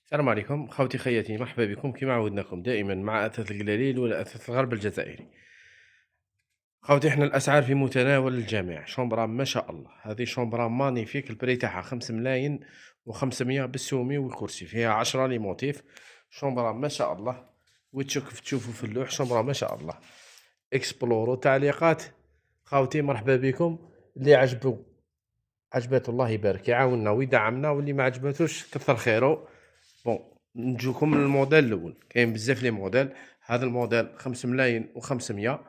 السلام عليكم خوتي خياتي، مرحبا بكم كما عودناكم دائما مع أثاث القلاليل ولا أثاث الغرب الجزائري. خوتي احنا الأسعار في متناول الجميع، شومبرا ما شاء الله، هذه شومبرا مانيفيك، البري تاعها 5 ملاين و500 بالسومي والكرسي، فيها 10 لي موتيف. شومبرا ما شاء الله، وتشوف تشوفوا في اللوح شومبرا ما شاء الله. اكسبلورو تعليقات. خوتي مرحبا بكم، اللي عجبته الله يبارك يعاوننا ويدعمنا، واللي ما عجبتوش كثر خيره. بون، نجوكم من الموديل الاول، كاين بزاف لي موديل. هذا الموديل 5 ملاين و500.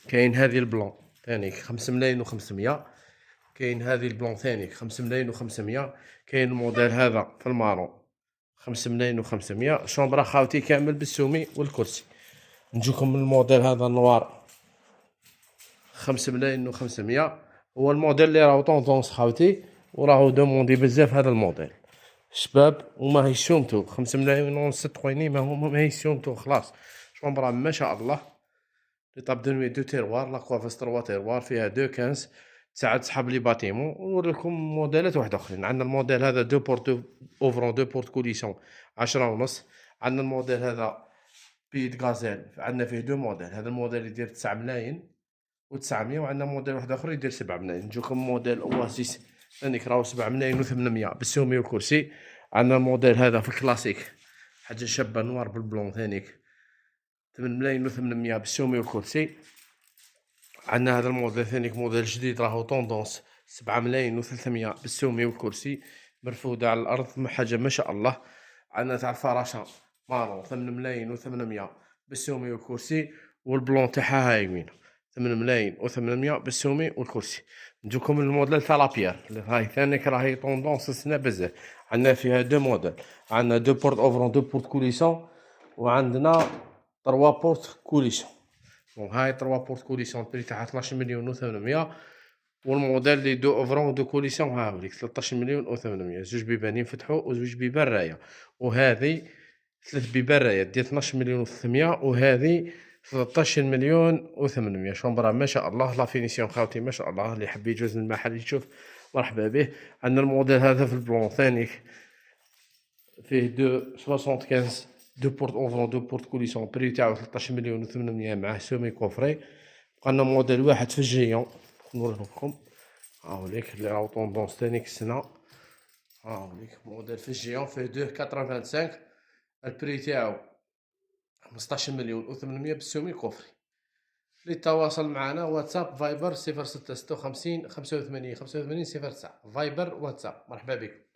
كاين هذه البلون ثانيك 5 ملاين و500. كاين هذه البلون ثانيك 5 ملاين و500. كاين الموديل هذا في المارون 5 ملاين و500. شومبرا خاوتي كامل بالسومي والكرسي. نجوكم من الموديل هذا النوار 5 ملاين و500. هو الموديل اللي راهو طوندونس خاوتي، وراهو دوموندي بزاف هذا الموديل. شباب وما هي شومتو 5 ملاين ونص تقويني، ما هي شومتو خلاص. شومبرا ما شاء الله. ليطاب دو نوي دو تيروار، لا كوافاس 3 تيروار، فيها 2 15 تساعد صحاب لي باتيمون. ونوريكم موديلات واحد اخرين. عندنا الموديل هذا دو بورت اوفرون، دو بورت كوليسيون 10 ونص. عندنا الموديل هذا بيت غازيل، عندنا فيه دو موديل. هذا الموديل يدير 9 ملاين و900، وعندنا موديل واحد اخر يدير 7 ملاين. نجوكم موديل اواسيس ثانيك راهو 7 ملاين و800 بالسومي والكرسي. عندنا الموديل هذا في الكلاسيك، حاجة شابة نوار بالبلون ثانيك 8 ملاين و800 بالسومي والكرسي. عندنا هذا الموديل ثانيك موديل جديد راهو طوندونس 7 ملاين و300 بالسومي والكرسي، مرفودة على الأرض حاجة ما شاء الله. عندنا تاع الفراشة مارون 8 ملاين و800 بالسومي والكرسي، والبلون تاعها هايمين 8 ملاين و800 بالسومي والكرسي. نجوكم الموديل تاع لابيير اللي هاي ثانيك راهي طوندونس السنة بزاف. عندنا فيها دو موديل، عندنا دو بورت اوفرون دو بورت كوليسون، وعندنا 3 بورت كوليسون. دونك هاي 3 بورت كوليسيون البري تاعها 12 مليون و800. والموديل لي دو اوفرون دو كوليسيون ها هوليك 13 مليون و800، زوج بيبان ينفتحوا وزوج بيبان راية. وهذه 3 بيبان راية ديال 12 مليون و300، وهذه 13 مليون و800. شومبرا ما شاء الله، لا فينيسيون خاوتي ما شاء الله. اللي يحب يجوز من المحل يشوف مرحبا به. عندنا الموديل هذا في البلون ثانيك، فيه 75 دو بورت اوفرون دو بورت كوليسيون، بري تاعو 13 مليون و800 معاه سومي كوفري. بقالنا موديل واحد في الجيون نوريهولكم، هاوليك اللي راهو طوندونس ثانيك السنة. هاوليك موديل في الجيون فيه 2.85، البري تاعو 15 مليون و800 بالسومي كوفري. للتواصل معنا واتساب فايبر 0656 85 85 09، فايبر واتساب. مرحبا بكم.